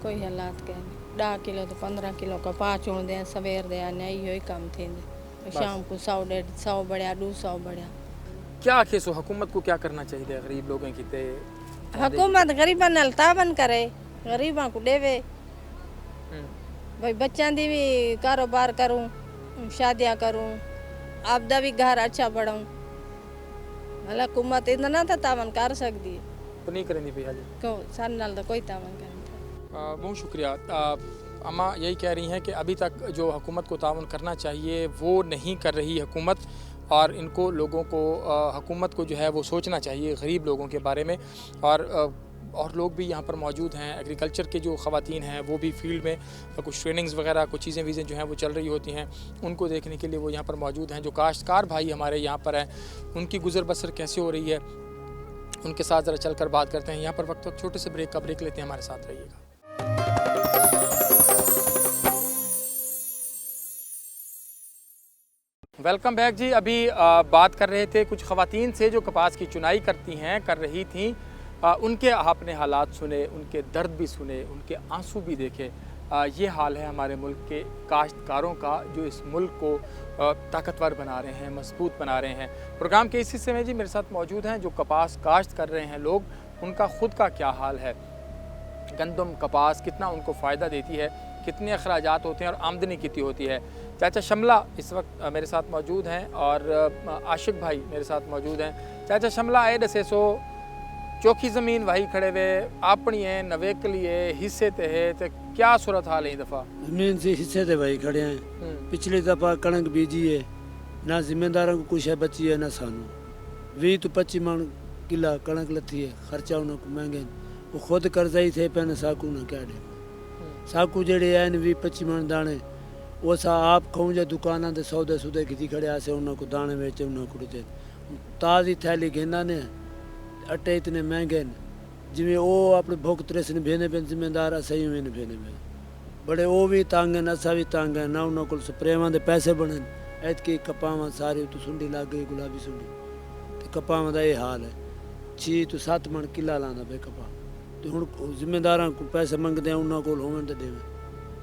कोई हालात के 10 किलो तो 15 किलो कपाह चुणदे सवेर दे आने इहो ही काम थींदे तो शाम को 100-150 बढ़िया 200 बढ़िया क्या आखिर हुकूमत को क्या करना चाहिए गरीब लोगों की ते हुकूमत गरीबा नाल ताबन करे गरीबा को देवे भाई बच्चों दी भी कारोबार करूं शादियां करूं आपदा भी घर अच्छा बढ़ाऊं भला हुकूमत इतना तो तावन कर सकती है तो नहीं करेंदी भैया जी क्यों सारे नाल तो कोई तावन करता बहुत शुक्रिया अम्मा यही कह रही हैं कि अभी तक जो हुकूमत को ताउन करना चाहिए वो नहीं कर रही हुकूमत और इनको लोगों को हुकूमत को जो है वो सोचना चाहिए गरीब लोगों के बारे में और लोग भी यहाँ पर मौजूद हैं एग्रीकल्चर के जो ख़वातीन हैं वो भी फील्ड में कुछ ट्रेनिंग्स वगैरह कुछ चीज़ें वीज़ें जो हैं वो चल रही होती हैं उनको देखने के लिए वो यहाँ पर मौजूद हैं जो काश्तकार भाई हमारे यहाँ पर हैं उनकी गुज़र बसर कैसे हो रही है उनके साथ ज़रा चल कर बात करते हैं। यहाँ पर वक्त छोटे से ब्रेक लेते हैं, हमारे साथ रहिएगा। वेलकम बैक जी। अभी बात कर रहे थे कुछ ख़वातीन से जो कपास की चुनाई कर रही थी उनके आपने हालात सुने, उनके दर्द भी सुने, उनके आंसू भी देखे। ये हाल है हमारे मुल्क के काश्तकारों का जो इस मुल्क को ताकतवर बना रहे हैं, मजबूत बना रहे हैं। प्रोग्राम के इस हिस्से में जी मेरे साथ मौजूद हैं जो कपास काश्त कर रहे हैं लोग, उनका ख़ुद का क्या हाल है, गंदम कपास कितना उनको फ़ायदा देती है, कितने अखराजात होते हैं और आमदनी कितनी होती है। चाचा शमला इस वक्त मेरे साथ मौजूद हैं और आशिक भाई मेरे साथ मौजूद हैं। चाचा शमला आए दसे सो चौखी ज़मीन वाही खड़े वे अपनी है नवे के लिए हिस्से ते है तो क्या सूरत हाल है? दफ़ा ज़मीन से हिस्से ते भाई खड़े हैं। पिछली दफ़ा कणक बीजी है, ना जिम्मेदारों को कुछ है बची है ना सानू। 20 तो 25 मन किला कणक लथी है, खर्चा उनको महंगे वो खुद कर्जा ही थे पैन साकू ना क्या डे साकू जेड़े हैं 20-25 मन दाने वो सा आप खाऊं जा दुकाना ते सौदे सुदे की खड़े आसे उनको दाने बेचे उनको दे ताज़ी थैली घेना ने अटे इतने महंगे हैं जिमें वो अपने भुख तरस ने भेने पे जिम्मेदार सही में भेने पे बड़े वो भी तंग हैं असा भी तंग है ना उन्होंने को स्प्रेवां दे पैसे बने ऐतकी कपावां सारी तो सुंडी लग गई गुलाबी सुंडी तो कपावां दा ये हाल है 6 तो 7 मन किला लांदा पे कपा तो हुण जिम्मेदारां को पैसे मंगदे हैं उन्होंने को होवन ते देवे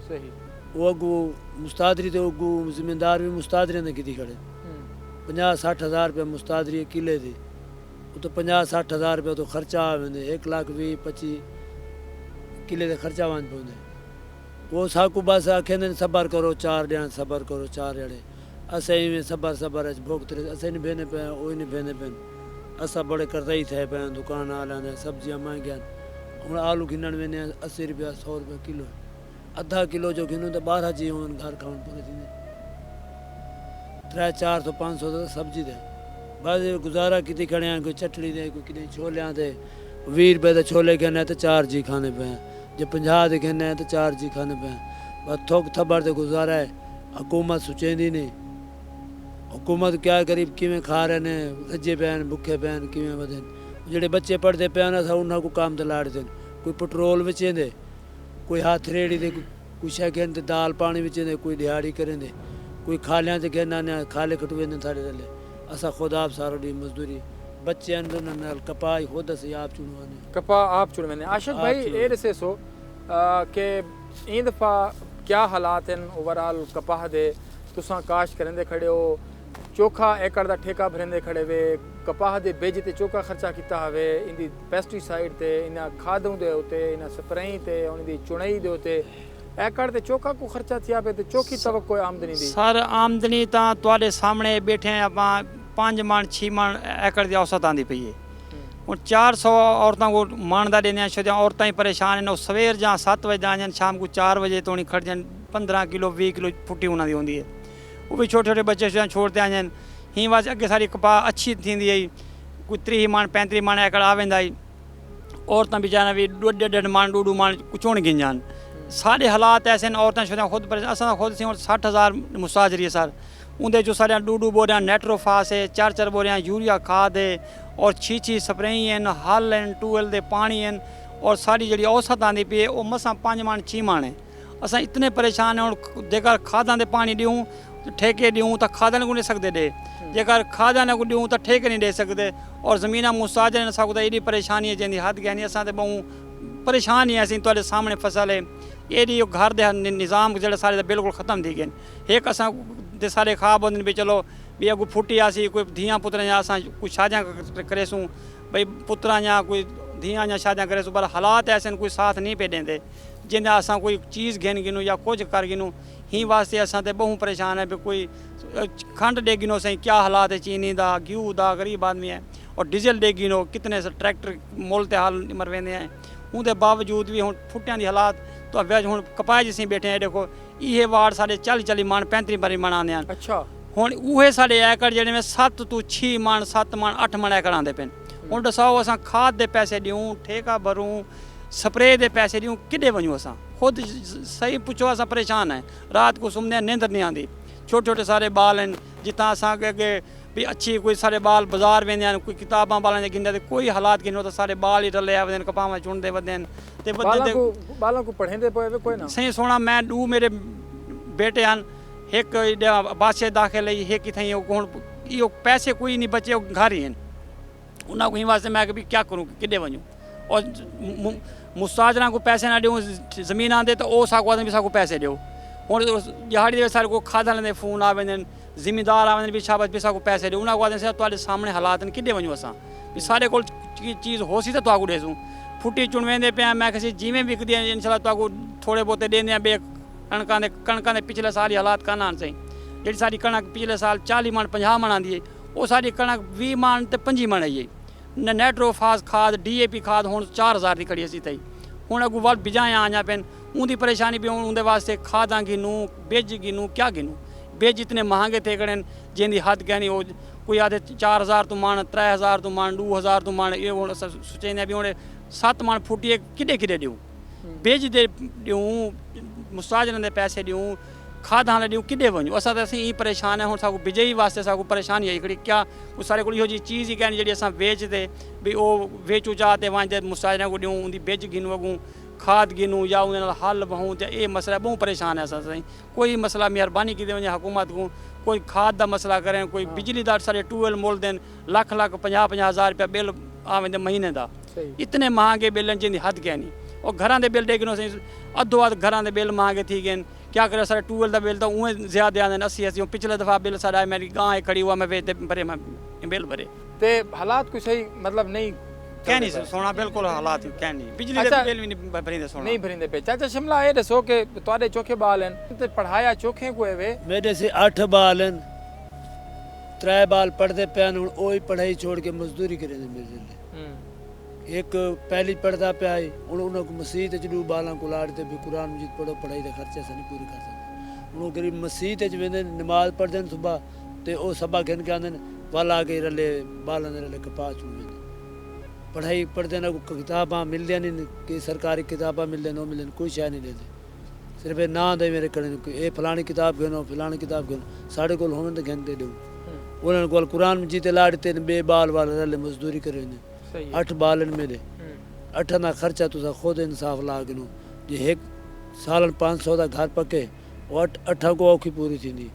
सही वो अगू मुस्तादरी ते अगू जिम्मेदार भी मुस्तादरी ने की खड़े 50-60 हज़ार रुपया मुस्तादरी किले दी तो 50-60 हज़ार रुपया तो खर्चा आ वेंदे 1,20,25 किले दे खर्चा वन पौंदे वो साकू बस आखेंदे सबर करो 4 ॾियां सबर करो 4 ॼणे असें इवें सबर अच भोग तरे असें नहीं भेने पे ओ नहीं भेने पे असा बड़े करदाई थे पे दुकान वाले ने सब्जियां महंगियां हुण आलू घिनण वेने 80 रुपया 100 रुपया किलो आधा किलो जो घिनो तो 12 जी होन घर खाण पूरे थींदे 300-400 तो 500 तो सब्जी दे बस गुजारा की खड़े हैं कोई चटनी दे कोई कि छोलियां दे 20 रुपए के छोले कहने तो 4 जी खाने पे जो 50 के कहने तो 4 जी खाने पे बस थोक थबर से गुजारा है। हुकूमत सोचेंदी नहीं हुकूमत क्या गरीब किमें खा रहे ने रजे पैन भुखे पैन किमें बदन जेडे बच्चे पढ़ते पैन अस उन्होंने को काम तो लाड़ते कोई पेट्रोल बेचेंदे कोई हाथ रेड़ी दे कोई शै कहते दाल पानी बेचेंदे कोई दिहाड़ी करेंदे कोई खालियां से कहना ने खाले कटवेंदे साढ़े थले असा खुद आप सारो डी मजदूरी बच्चे अंदर नाल कपाई खुद से आप चुनवाने कपा आप चुनवाने। आशिक भाई ए से सो के ई दफ़ा क्या हालात हैं ओवरऑल कपाह दे तुसा काश्त करंदे खड़े हो चोखा एकड़ दा ठेका भरंदे खड़े वे कपाह दे बेज ते चोखा खर्चा किता हवे इंदी पेस्टिसाइड ते इना खादों दे उते इना स्प्रेई ते उन दी चुनाई दे उते एकड़ ते चोखा को खर्चा थिया पे ते चोखी तवक कोई आमदनी दी सर आमदनी ता तुहाडे सामने बैठे हैं ਆਪਾਂ 5 मन 6 मन एकड़ की औसत आंदी पई है हूँ 400 औरतों को मन का देने छो औरतें ही परेशान हैं सवेर जहाँ 7 बजे आ शाम को 4 बजे तो खड़ जान 15 किलो 20 किलो फुटी उन्होंने होंगी है वो भी छोटे छोटे बच्चे छोड़ते आ जान ही बस अगे सारी कपाह अच्छी थी कोई 30 मन 35 मन एकड़ आ वेंदा औरतें बेचारा भी 1.5 मन 2 मन चुन गिन जान सारे हालात ऐसे औरतें छोड़ खुद असा खुद सी 60,000 मुसाजरी है सर उनके चो सारे 2 बोरियां नेट्रोफास है 4 बोरियां यूरिया खाद है और छी स्प्रेई हैं हल हैं ट्यूबवेल दे पानी हैं और सारी जी औसत आती पी है वो मसा 5 मण 6 मण है। असां इतने परेशान हैं हूँ जेकर खादा दे पानी ड्यूँ ठेके ड्यूँ तो खादा को नहीं सकते दे जेकर खादा न को ड्यूँ तो ठेके नहीं दे सकते और ज़मीना मुसाज न सकता एडी परेशानी है जैसी हद गया नहीं असां ते बहु परेशान ही असीं तुहाडे सामने फसल है एडी घर दे निज़ाम जो सारे बिल्कुल ख़त्म थी गए एक असां दे सारे ख्वाब होंगे भी चलो भी अगू फुटी आसी कोई धियाँ पुत्र या असां कोई शादियाँ करेसूँ भाई पुत्रा या कोई धियाँ या शादियाँ करेसूँ पर हालात ऐसे कोई साथ नहीं पे देंदे जिन्हें असां कोई चीज़ घेन गिनूँ या कुछ कर गिनूँ ही वास्ते असां ते बहु परेशान है भी कोई खंड डे गिनो सही क्या हालात है चीनी दा घ्यू दा गरीब आदमी है और डीजल डे गिनो कितने ट्रैक्टर मोल ते हाल मर वेंदे हैं उनके बावजूद भी हुण फुटियां दी हालात तो अभ्यास हुण कपास जिसी बैठे हैं देखो ये वार्ड साढ़े 40 मण 35 मण आने हैं। अच्छा हुण उहे साढ़े एकड़ जेह्ड़े में 7 तो 6 मण 7 मण 8 मण एकड़ आंदे पेन हुण दसाओ असां खाद दे पैसे ड्यूं ठेका भरूं स्प्रे दे पैसे ड्यूं किॾे वञूं असां खुद सही पुछो असां परेशान है रात को सुमने नींदर नहीं आती छोटे छोटे सारे बाल हैं जितना असांखे अगे भी अच्छी कोई सारे बाल बाज़ार वेंदे हैं कोई किताबां बालन जे गिनदे कोई हालात गिनो तो सारे बाल ही टले आवे कपावां चुनदे वधे ते बालों को पढ़ेंदे पे कोई ना सही सोना मैं दू मेरे बेटे हैं एक बादशाह दाखिल एक ही थी हुण इहो पैसे कोई नहीं बचे घर ही हैं उन्होंने को वास्ते मैं भी क्या करूँ किॾे वञूं और मुस्ताजरा को पैसे ना ड्यूं ज़मीन आंदे तो वो साको आदमी साको पैसे ड्यो हुण दिहाड़ी दे सारे को खाधण दे फोन आ वेंदे जिमीदार आ वेंदे भी शाबाश भी साको पैसे ड्यो उन्होंने को आदमी तुहाडे सामने हालात हैं किॾे वञूं असां भी सारे कोल चीज़ हो सी तो तुहाको ॾेसूं फुटी चुन वेंदे पे मैं किसी जिमें विकदी इंशाल्लाह तुहाको थोड़े बहुते देंदे बे कणकां दे पिछले साल ही हालात कान सही जी सारी कणक पिछले साल 40 मण 50 मण आंदी है वो सारी कणक 20 मण ते 25 मण आई है न नाइट्रोफास खाद DAP खाद हुण 4000 की खड़ी असी थी हुण अगू वल बिजाया आया पेन उनकी परेशानी भी उनके वास्ते खादा गिनूँ बिज गिनूँ क्या गिनूँ बिज इतने महंगे थे कड़े जिंदी हद कहनी वो कोई आधे 4000 तो मण 3000 तो मण 2000 तो मण ये हुण सोचेंदे भी हुण 7 मण फुटिए किॾे ड्यूं बिज दे ड्यूं मुस्ताजरन दे पैसे ड्यूं खादां ॾियूं किॾे वञूं असां त असीं परेशान आहियूं साकू बिजली वास्ते साकू परेशानी है हिकिड़ी क्या सारे को इहो जी चीज़ ही कहनी जी असां वेचते भी वो वेचूं चाह ते वञे मुस्ताजरन को ड्यूं उनकी बिज गिनूं अगूं खाद गिनूं या उन हल बहूं तो ये मसला बहुत परेशान है असां साईं कोई मसला मेहरबानी की वजे हुकूमत को कोई खाद का मसला करें कोई बिजली का सारे ट्यूबवेल मोल देन लाख 50 हज़ार रुपया बिल आ वेंदे महीने का इतने महंगे बिल जिंदी हद कहनी और घरां दे बिल दे गिनो सही अद्धो अध घरां दे बिल महंगे थी गए क्या करे सारे ट्यूबवेल का बिल तो उहें ज़्यादा आते 80 पिछले दफ़ा बिल सारा मेरी गांव खड़ी हुआ मैं वेचते भरे मैं बिल भरे ते हालात कुछ सही मतलब नहीं कह नहीं सोना बिल्कुल हालात कह नहीं बिजली अच्छा, बिल भी नहीं भरींदे सोना नहीं भरींदे पे चाचा शिमला ये दसो कि तुहाडे चोखे बाल हैं ते पढ़ाया चोखे को वे मेरे से 8 बाल हैं 3 बाल पढ़ते पे हुण ओही पढ़ाई छोड़ के मजदूरी करे मेरे लिए एक पहली पढ़ता पे आई हूँ उन्होंने मसीत चू बालों को लाड़ते भी कुरान मजीद पढ़ो पढ़ाई का खर्चा से नहीं पूरी कर सकते हूँ गरीब मसीत वेंदे नमाज पढ़ते सुबह तो वह सबा गिन के आते वल आ गए रले बालों के रले कपास चू वेंदे पढ़ाई पढ़ते ना किताबां मिलदियां नहीं कि सरकारी किताबां मिलदे न मिलन कोई शय नहीं देते सिर्फ ना दे मेरे कड़े ये फलानी किताब गिनो फलानी किताब गिनो साढ़े को होने तो गिनते दूँ उन्होंने को कुरान मजीद लाड़ते बे बाल वाल रले मजदूरी करे 8 बाल मेरे 8 का खर्चा तुसा खुद इंसाफ ला गिनो जे एक साल 500 का घर पके और 8 को औखी पूरी थी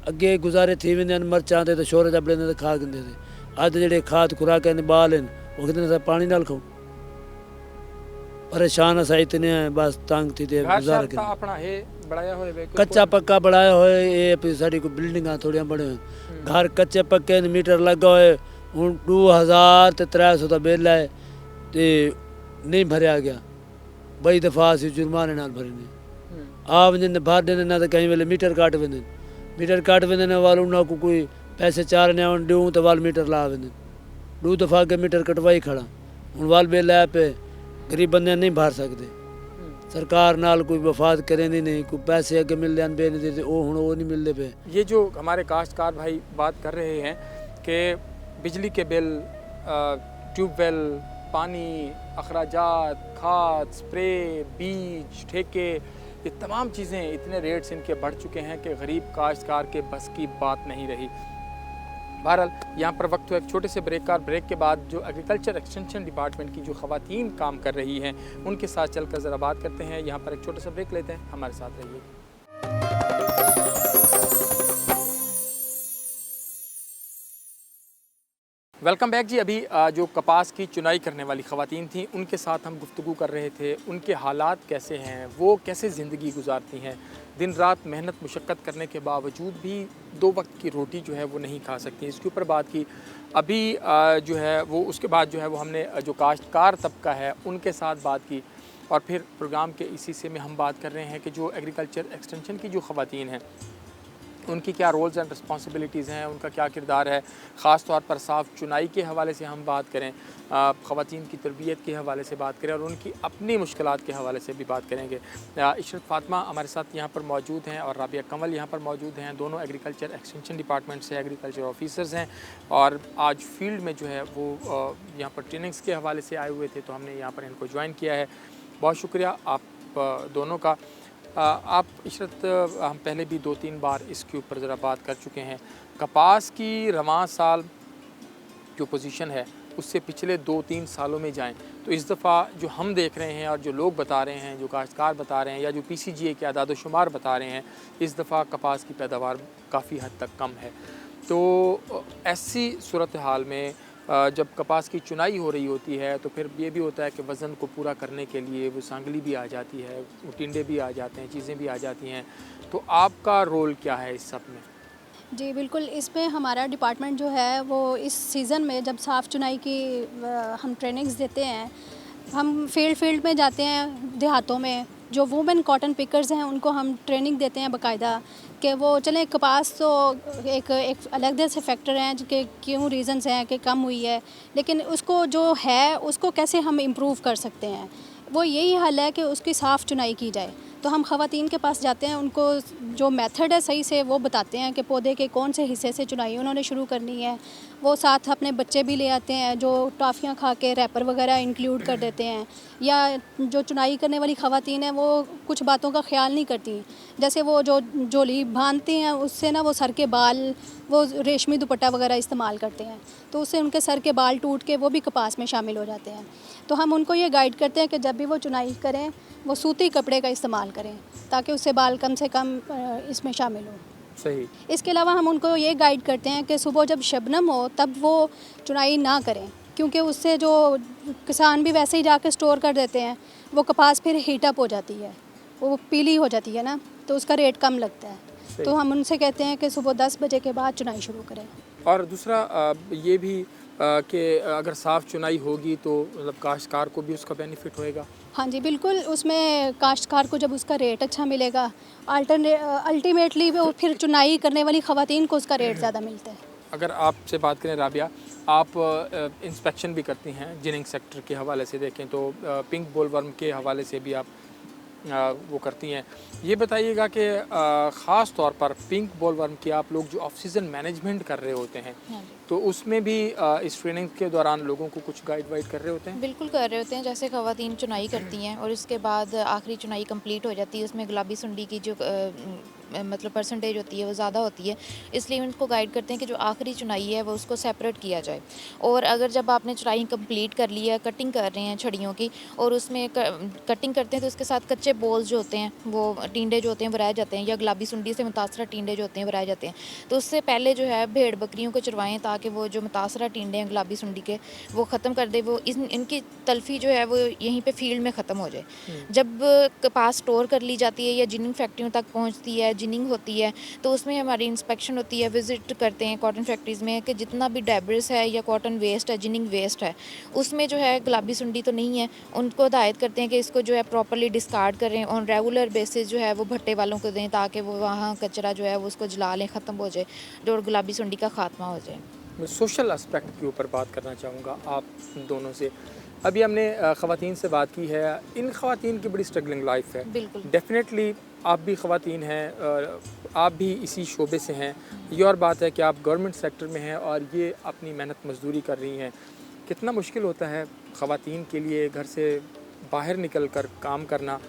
अगे गुजारे थी वेंदे मर्चा तो शोर जबड़े तो खा गिंदे थे अज जेडे खाद खुराक बाल हैं वो कहते पानी नाल खाओ परेशान असा इतने हैं बस तंग थी गुजारा कर अपना है बढ़ाया होए कच्चा पक्का बढ़ाया होए ये साड़ी को बिल्डिंगा थोड़िया बने हुए घर कच्चे पक्के मीटर लगा हुए हूँ 2000 ते 300 का बिल है तो नहीं भरया गया बई दफा से जुर्माने नाल भरने आ वजन भर देने ना तो कहीं वेले मीटर काट वेंदे वाल उन्होंने को कोई पैसे चार ने ड्यूं तो वाल मीटर ला वेंदे 2 दफा के मीटर कटवाई खड़ा हूँ वाल बिल है पे गरीब बंदे नहीं भर सकते सरकार नाल कोई वफाद करेंदी नहीं कोई पैसे अगे मिल जान बे नहीं देते वो नहीं मिलते पे ये जो हमारे काश्तकार भाई बात कर रहे हैं कि बिजली के बिल ट्यूबवेल पानी अखराजात खाद स्प्रे बीज ठेके ये तमाम चीज़ें इतने रेट्स इनके बढ़ चुके हैं कि गरीब काश्तकार के बस की बात नहीं रही। बहरहाल यहाँ पर वक्त हुआ एक छोटे से ब्रेक का, और ब्रेक के बाद जो एग्रीकल्चर एक्सटेंशन डिपार्टमेंट की जो ख़वातीन काम कर रही हैं उनके साथ चलकर ज़रा बात करते हैं। यहाँ पर एक छोटा सा ब्रेक लेते हैं, हमारे साथ रहिए। वेलकम बैक जी। अभी जो कपास की चुनाई करने वाली ख़वातीन थी उनके साथ हम गुफ्तगू कर रहे थे। उनके हालात कैसे हैं, वो कैसे ज़िंदगी गुजारती हैं, दिन रात मेहनत मुशक्क़त करने के बावजूद भी 2 वक्त की रोटी जो है वो नहीं खा सकती। इसके ऊपर बात की। अभी जो है वो उसके बाद जो है वो हमने जो काश्तकार तबका है उनके साथ बात की, और फिर प्रोग्राम के इसी से में हम बात कर रहे हैं कि जो एग्रीकल्चर एक्सटेंशन की जो ख़वातीन हैं उनकी क्या रोल्स एंड रिस्पॉन्सिबिलिटीज़ हैं, उनका क्या किरदार है। ख़ास तौर पर साफ़ चुनाई के हवाले से हम बात करें, ख़वातीन की तरबियत के हवाले से बात करें, और उनकी अपनी मुश्किलात के हवाले से भी बात करेंगे। इशरत फ़ातिमा हमारे साथ यहाँ पर मौजूद हैं और राबिया कंवल यहाँ पर मौजूद हैं। दोनों एग्रीकल्चर एक्सटेंशन डिपार्टमेंट से एग्रीकल्चर ऑफिसर्स हैं, और आज फील्ड में जो है वो यहाँ पर ट्रेनिंग्स के हवाले से आए हुए थे, तो हमने यहाँ पर इनको ज्वाइन किया है। बहुत शुक्रिया आप दोनों का। आप इशरत, हम पहले भी 2-3 बार इसके ऊपर ज़रा बात कर चुके हैं। कपास की रवां साल जो पोजीशन है उससे पिछले 2-3 सालों में जाएं तो इस दफ़ा जो हम देख रहे हैं और जो लोग बता रहे हैं, जो काश्तकार बता रहे हैं, या जो PCGA के आदाद शुमार बता रहे हैं, इस दफ़ा कपास की पैदावार काफ़ी हद तक कम है। तो ऐसी सूरत हाल में जब कपास की चुनाई हो रही होती है तो फिर ये भी होता है कि वज़न को पूरा करने के लिए वो सांगली भी आ जाती है, वो टिंडे भी आ जाते हैं, चीज़ें भी आ जाती हैं। तो आपका रोल क्या है इस सब में? जी बिल्कुल, इसमें हमारा डिपार्टमेंट जो है वो इस सीज़न में जब साफ़ चुनाई की हम ट्रेनिंग्स देते हैं, हम फील्ड में जाते हैं देहातों में। जो वुमेन कॉटन पिकर्स हैं उनको हम ट्रेनिंग देते हैं बाकायदा कि वो चलें। कपास तो एक अलग से फैक्टर हैं कि क्यों रीज़न्स हैं कि कम हुई है, लेकिन उसको जो है उसको कैसे हम इम्प्रूव कर सकते हैं, वो यही हल है कि उसकी साफ़ चुनाई की जाए। तो हम ख़वातीन के पास जाते हैं, उनको जो मेथड है सही से वो बताते हैं कि पौधे के कौन से हिस्से से चुनाई उन्होंने शुरू करनी है। वो साथ अपने बच्चे भी ले आते हैं जो टॉफ़ियाँ खा के रैपर वगैरह इंक्लूड कर देते हैं। या जो चुनाई करने वाली ख़वातीन हैं वो कुछ बातों का ख्याल नहीं करती, जैसे वो जो जोली बांधती हैं उससे ना वो सर के बाल, वो रेशमी दुपट्टा वगैरह इस्तेमाल करते हैं, तो उससे उनके सर के बाल टूट के वो भी कपास में शामिल हो जाते हैं। तो हम उनको ये गाइड करते हैं कि जब भी वो चुनाई करें वो सूती कपड़े का इस्तेमाल करें ताकि उससे बाल कम से कम इसमें शामिल हो। सही। इसके अलावा हम उनको ये गाइड करते हैं कि सुबह जब शबनम हो तब वो चुनाई ना करें, क्योंकि उससे जो किसान भी वैसे ही जाके स्टोर कर देते हैं, वो कपास फिर हीटअप हो जाती है, वो पीली हो जाती है ना, तो उसका रेट कम लगता है। तो हम उनसे कहते हैं कि सुबह 10 बजे के बाद चुनाई शुरू करें। और दूसरा ये भी कि अगर साफ़ चुनाई होगी तो मतलब काश्तकार को भी उसका बेनिफिट होएगा। हाँ जी बिल्कुल, उसमें काश्तकार को जब उसका रेट अच्छा मिलेगा, अल्टीमेटली वो फिर चुनाई करने वाली ख़वातीन को उसका रेट ज़्यादा मिलता है। अगर आपसे बात करें राबिया, आप इंस्पेक्शन भी करती हैं जिनिंग सेक्टर के हवाले से देखें तो पिंक बोलवर्म के हवाले से भी आप वो करती हैं। ये बताइएगा कि ख़ास तौर पर पिंक बोलवर्म की आप लोग जो ऑफ सीज़न मैनेजमेंट कर रहे होते हैं तो उसमें भी इस ट्रेनिंग के दौरान लोगों को कुछ गाइड वाइड कर रहे होते हैं? बिल्कुल कर रहे होते हैं। जैसे ख़वातीन चुनाई करती हैं और उसके बाद आखिरी चुनाई कंप्लीट हो जाती है, उसमें गुलाबी सुंडी की जो मतलब परसेंटेज होती है वो ज़्यादा होती है, इसलिए उनको गाइड करते हैं कि जो आखिरी चुनाई है वो उसको सेपरेट किया जाए। और अगर जब आपने चुनाई कंप्लीट कर ली है, कटिंग कर रहे हैं छड़ियों की और उसमें कटिंग करते हैं तो उसके साथ कच्चे बोल्स जो होते हैं, वो टींडे जो होते हैं वो रह जाते हैं, या गुलाबी सुंडी से मुतासरा टींडे जो होते हैं वो रह जाते हैं। तो उससे पहले जो है भेड़ बकरियों को चरवाएं ताकि वो जो मुतासरा टींडे हैं गुलाबी सुंडी के वो ख़त्म कर दे, वो इनकी तलफी जो है वो यहीं पे फील्ड में ख़त्म हो जाए। जब कपास स्टोर कर ली जाती है या जिनिंग फैक्ट्रियों तक पहुंचती है, जिनिंग होती है, तो उसमें हमारी इंस्पेक्शन होती है, विज़िट करते हैं कॉटन फैक्ट्रीज़ में कि जितना भी डेब्रिस है या कॉटन वेस्ट है, जिनिंग वेस्ट है, उसमें जो है गुलाबी सुंडी तो नहीं है। उनको हिदायत करते हैं कि इसको जो है प्रॉपर्ली डिस्कार्ड करें, ऑन रेगुलर बेसिस जो है वो भट्टे वालों को दें ताकि वो वहाँ कचरा जो है वो उसको जला लें, ख़त्म हो जाए और गुलाबी सुंडी का खात्मा हो जाए। मैं सोशल एस्पेक्ट के ऊपर बात करना चाहूँगा आप दोनों से। अभी हमने ख़वातीन से बात की है, इन ख़वातीन की बड़ी स्ट्रगलिंग लाइफ है। बिल्कुल, डेफिनेटली आप भी ख़वातीन हैं, आप भी इसी शोबे से हैं। ये और बात है कि आप गवर्नमेंट सेक्टर में हैं और ये अपनी मेहनत मजदूरी कर रही हैं। कितना मुश्किल होता है ख़वातीन के लिए घर से बाहर निकल कर काम करना,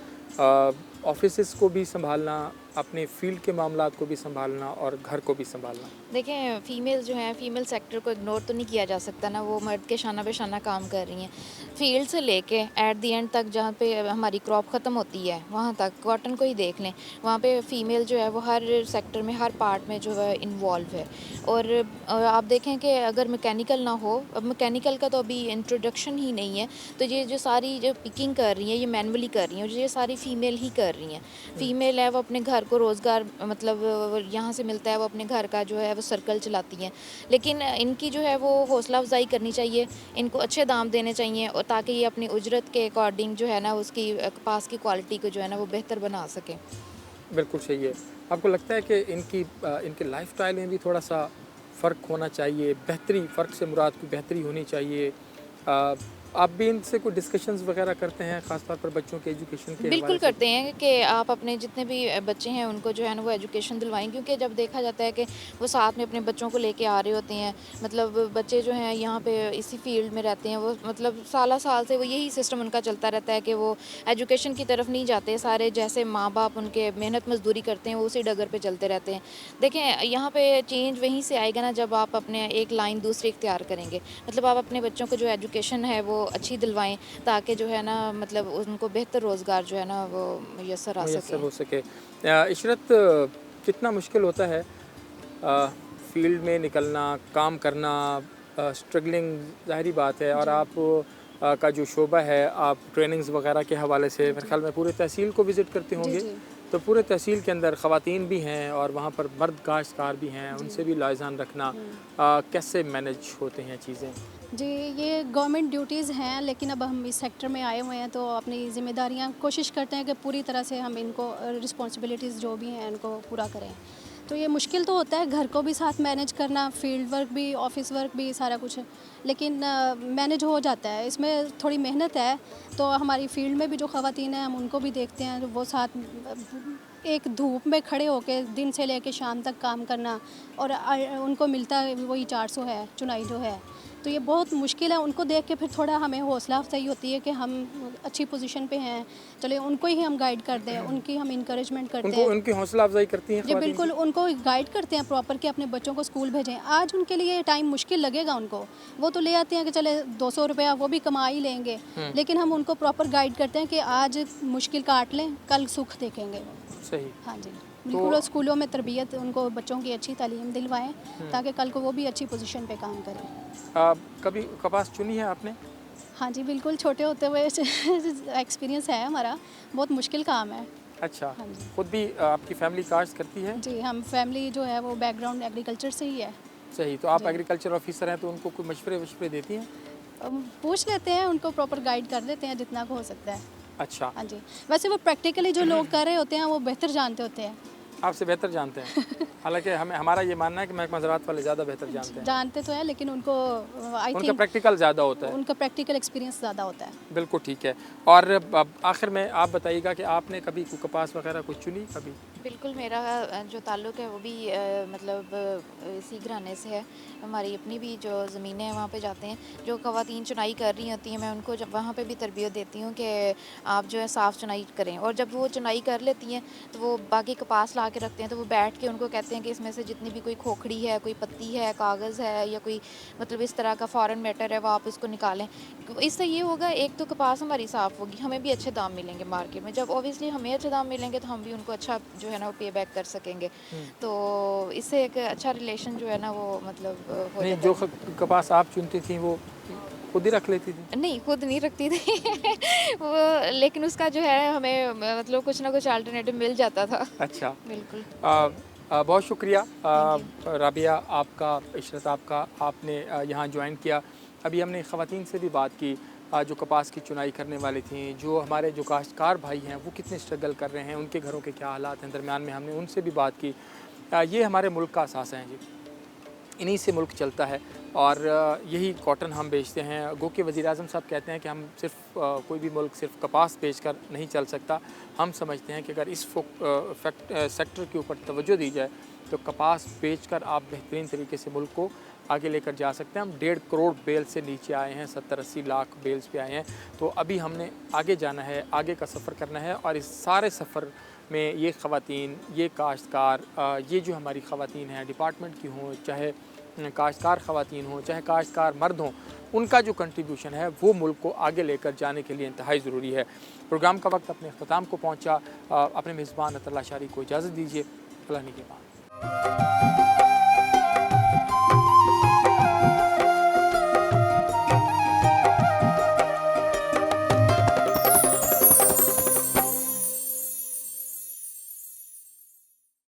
ऑफिसेस को भी संभालना, अपने फील्ड के मामलात को भी संभालना और घर को भी संभालना? देखें, फ़ीमेल जो है, फ़ीमेल सेक्टर को इग्नोर तो नहीं किया जा सकता ना, वो मर्द के शाना पे शाना काम कर रही हैं। फील्ड से लेके एट द एंड तक जहाँ पे हमारी क्रॉप ख़त्म होती है वहाँ तक, कॉटन को ही देख लें, वहाँ पे फ़ीमेल जो है वो हर सेक्टर में, हर पार्ट में जो है इन्वॉल्व है। और आप देखें कि अगर मैकेनिकल ना हो, अब मैकेनिकल का तो अभी इंट्रोडक्शन ही नहीं है, तो ये जो सारी जो पिकिंग कर रही हैं ये मैनुअली कर रही हैं, और ये सारी फ़ीमेल ही कर रही हैं। फ़ीमेल है वो अपने घर को रोज़गार मतलब यहाँ से मिलता है, वो अपने घर का जो है वो सर्कल चलाती हैं। लेकिन इनकी जो है वो हौसला अफजाई करनी चाहिए, इनको अच्छे दाम देने चाहिए, और ताकि ये अपनी उजरत के अकॉर्डिंग जो है ना उसकी कपास की क्वालिटी को जो है ना वो बेहतर बना सकें। बिल्कुल सही है। आपको लगता है कि इनके लाइफ स्टाइल में भी थोड़ा सा फ़र्क होना चाहिए, बेहतरी, फ़र्क से मुराद की बेहतरी होनी चाहिए? आप भी इनसे कोई डिस्कशंस वगैरह करते हैं, ख़ासतौर पर बच्चों के एजुकेशन के बिल्कुल हवाले से? करते हैं कि आप अपने जितने भी बच्चे हैं उनको जो है ना वो एजुकेशन दिलवाएं, क्योंकि जब देखा जाता है कि वो साथ में अपने बच्चों को लेके आ रहे होते हैं, मतलब बच्चे जो हैं यहाँ पे इसी फील्ड में रहते हैं, वो मतलब साल से वो यही सिस्टम उनका चलता रहता है कि वो एजुकेशन की तरफ नहीं जाते सारे, जैसे माँ बाप उनके मेहनत मजदूरी करते हैं वो उसी डगर पे चलते रहते हैं। देखें, यहाँ पे चेंज वहीं से आएगा ना जब आप अपने एक लाइन दूसरी इख्तियार करेंगे, मतलब आप अपने बच्चों को जो एजुकेशन है वो अच्छी दिलवाएं, ताकि जो है ना मतलब उनको बेहतर रोज़गार जो है ना वो मैसर आ मुयस्सर सके। हो सके। इशरत, कितना मुश्किल होता है फील्ड में निकलना, काम करना, स्ट्रगलिंग ज़ाहिरी बात है, और आप का जो शोबा है, आप ट्रेनिंग्स वगैरह के हवाले से मेरे ख्याल में पूरे तहसील को विज़िट करते होंगे, तो पूरे तहसील के अंदर ख़वातीन भी हैं और वहाँ पर मर्द काश्तकार भी हैं, उनसे भी लाइज़ान रखना, कैसे मैनेज होते हैं चीज़ें? जी, ये गवर्नमेंट ड्यूटीज़ हैं, लेकिन अब हम इस सेक्टर में आए हुए हैं तो अपनी ज़िम्मेदारियां कोशिश करते हैं कि पूरी तरह से हम इनको रिस्पॉन्सिबिलिटीज़ जो भी हैं इनको पूरा करें। तो ये मुश्किल तो होता है, घर को भी साथ मैनेज करना, फील्ड वर्क भी, ऑफिस वर्क भी, सारा कुछ, लेकिन मैनेज हो जाता है। इसमें थोड़ी मेहनत है, तो हमारी फील्ड में भी जो ख़वातीन हैं हम उनको भी देखते हैं, वो साथ एक धूप में खड़े होकर दिन से लेकर शाम तक काम करना, और उनको मिलता है वही 400 है चुनाई जो है, तो ये बहुत मुश्किल है। उनको देख के फिर थोड़ा हमें हौसला अफजाई होती है कि हम अच्छी पोजीशन पे हैं, चले उनको ही हम गाइड कर दें, उनकी हम इंकरेजमेंट करते हैं। उनकी हौसला अफजाई करती हैं जी ख़वातीन बिल्कुल, उनको गाइड करते हैं प्रॉपर कि अपने बच्चों को स्कूल भेजें। आज उनके लिए ये टाइम मुश्किल लगेगा उनको, वो तो ले आते हैं कि चले 200 रुपया वो भी कमा ही लेंगे, लेकिन हम उनको प्रॉपर गाइड करते हैं कि आज मुश्किल काट लें, कल सुख देखेंगे। सही। हाँ जी, बिल्कुल। स्कूलों में तरबियत, उनको बच्चों की अच्छी तालीम दिलवाएं ताकि कल को वो भी अच्छी पोजीशन पे काम करें। कभी कपास चुनी है आपने? हाँ जी बिल्कुल, छोटे होते हुए एक्सपीरियंस है हमारा, बहुत मुश्किल काम है। अच्छा, हाँ जी। खुद भी आपकी फैमिली काश्त करती है? जी, हम फैमिली जो है वो बैकग्राउंड एग्रीकल्चर से ही है। सही। तो आप एग्रीकल्चर ऑफिसर हैं, तो उनको कोई मशवरे देती हैं? पूछ लेते हैं, उनको प्रॉपर गाइड कर देते हैं जितना को हो सकता है। अच्छा। हाँ जी, वैसे वो प्रैक्टिकली जो लोग कर रहे होते हैं वो बेहतर जानते होते हैं। आपसे बेहतर जानते हैं? हालांकि हमारा ये मानना है कि महकमा ज़राअत वाले ज़्यादा बेहतर जानते हैं। जानते तो हैं, लेकिन उनको आई उनका थिंक प्रैक्टिकल ज़्यादा होता है। उनका प्रैक्टिकल एक्सपीरियंस ज़्यादा होता है। बिल्कुल ठीक है। और अब आखिर में आप बताइएगा कि आपने कभी कोई कपास वगैरह कुछ चुनी कभी? बिल्कुल, मेरा जो ताल्लुक़ है वो भी मतलब इसी घराने से है। हमारी अपनी भी जो ज़मीनें हैं वहाँ पे जाते हैं, जो ख़वातीन चुनाई कर रही होती हैं, मैं उनको जब वहाँ पे भी तरबियत देती हूँ कि आप जो है साफ़ चुनाई करें, और जब वो चुनाई कर लेती हैं तो वो बाकी कपास ला के रखते हैं, तो वो बैठ के उनको कहते हैं कि इसमें से जितनी भी कोई खोखड़ी है, कोई पत्ती है, कागज़ है, या कोई मतलब इस तरह का फ़ॉरेन मैटर है, वो आप इसको निकालें। इससे ये होगा, एक तो कपास हमारी साफ़ होगी, हमें भी अच्छे दाम मिलेंगे मार्केट में। जब ऑब्वियसली हमें अच्छे दाम मिलेंगे तो हम भी उनको अच्छा जो है ना वो पे बैक कर सकेंगे, तो इससे एक अच्छा रिलेशन जो है ना वो मतलब हो नहीं, जाता जो है। कपास आप चुनती थी वो खुद ही रख लेती थी? नहीं, खुद नहीं रखती थी वो, लेकिन उसका जो है हमें मतलब कुछ ना कुछ अल्टरनेटिव मिल जाता था। अच्छा। बिल्कुल। बहुत शुक्रिया राबिया आपका, इशरत आपका, आपने यहाँ ज्वाइन किया। अभी हमने ख़वातीन से भी बात की जो कपास की चुनाई करने वाली थी, जो हमारे जो काश्तकार भाई हैं वो कितने स्ट्रगल कर रहे हैं, उनके घरों के क्या हालात हैं, दरमियान में हमने उनसे भी बात की। ये हमारे मुल्क का असासा है जी, इन्हीं से मुल्क चलता है, और यही कॉटन हम बेचते हैं। गो के वज़ीर-ए-आज़म साहब कहते हैं कि हम सिर्फ कोई भी मुल्क सिर्फ कपास बेचकर नहीं चल सकता। हम समझते हैं कि अगर इस सेक्टर के ऊपर तवज्जो दी जाए तो कपास बेचकर आप बेहतरीन तरीके से मुल्क को आगे लेकर जा सकते हैं। हम 1.5 करोड़ बेल से नीचे आए हैं, 70-80 लाख बेल्स पे आए हैं। तो अभी हमने आगे जाना है, आगे का सफ़र करना है और इस सारे सफ़र में ये ख़वातीन, ये काश्तकार, ये जो हमारी ख़वातीन हैं डिपार्टमेंट की हों, चाहे काश्तकार ख़वातीन हों, चाहे काश्तकार मर्द हों, उनका जो कंट्रीब्यूशन है वो मुल्क को आगे लेकर जाने के लिए इंतहाई ज़रूरी है। प्रोग्राम का वक्त अपने अख्ताम को पहुँचा। अपने मेज़बान अतरल्ला शारी को इजाज़त दीजिए। अल्लाह ने के बाद।